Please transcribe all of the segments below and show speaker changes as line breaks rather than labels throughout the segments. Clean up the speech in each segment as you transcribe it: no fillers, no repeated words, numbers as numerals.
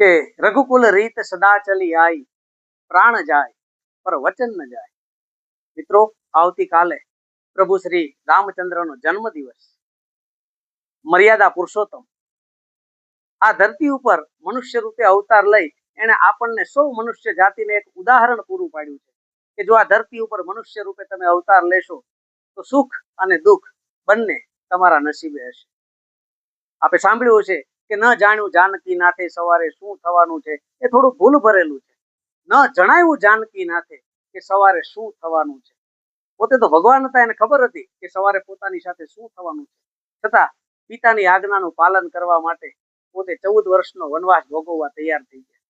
કે રઘુકુલ રીત સદા ચલી આઈ, પ્રાણ જાય પર વચન ન જાય। મિત્રો, આવતીકાલે પ્રભુ શ્રી રામચંદ્રનો જન્મ દિવસ, મર્યાદા પુરુષોત્તમ આ ધરતી ઉપર મનુષ્ય રૂપે અવતાર લઈ એને આપણને સૌ મનુષ્ય જાતિને એક ઉદાહરણ પૂરું પાડ્યું છે કે જો આ ધરતી ઉપર મનુષ્ય રૂપે તમે અવતાર લેશો તો સુખ અને દુઃખ બંને તમારા નસીબે હશે। આપણે સાંભળ્યું છે કે ન જાણ્યું જાનકી નાથે સવારે શું થવાનું છે, એ થોડું ભૂલ ભરેલું છે। ન જણાવ્યું જાનકી નાથે કે સવારે શું થવાનું છે। પોતે તો ભગવાન હતા, એને ખબર હતી કે સવારે પોતાની સાથે શું થવાનું છે, છતાં પિતાની આજ્ઞાનું પાલન કરવા માટે પોતે 14 વર્ષનો વનવાસ ભોગવવા તૈયાર થઈ ગયા।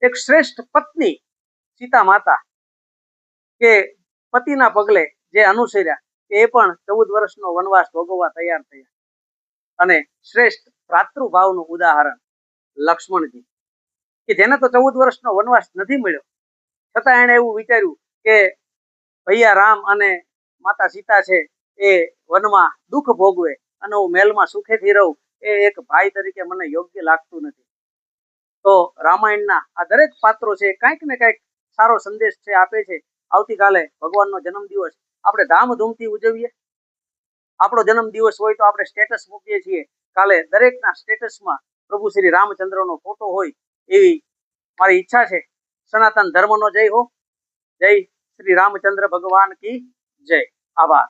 એક શ્રેષ્ઠ પત્ની સીતા માતા કે પતિના પગલે જે અનુસર્યા એ પણ 14 વર્ષનો વનવાસ ભોગવવા તૈયાર થયા। અને શ્રેષ્ઠ ભ્રાતૃભાવનું ઉદાહરણ લક્ષ્મણજી કે જેને તો 14 વર્ષનો વનવાસ નથી મળ્યો, છતાં એણે એવું વિચાર્યું કે ભૈયા રામ અને માતા સીતા છે એ વનમાં દુઃખ ભોગવે અને હું મહેલમાં સુખેથી રહું, એ એક ભાઈ તરીકે મને યોગ્ય લાગતું નથી। તો રામાયણના આ દરેક પાત્રો છે કંઈક ને કંઈક સારો સંદેશ છે આપે છે। આવતીકાલે ભગવાનનો જન્મદિવસ આપણે ધામધૂમથી ઉજવીએ। આપણો જન્મદિવસ હોય તો આપણે સ્ટેટસ મૂકીએ છીએ, કાલે દરેકના સ્ટેટસમાં પ્રભુ શ્રી રામચંદ્રનો ફોટો હોય એવી મારી ઈચ્છા છે। સનાતન ધર્મનો જય હો। જય શ્રી રામચંદ્ર ભગવાન કી જય। આભાર।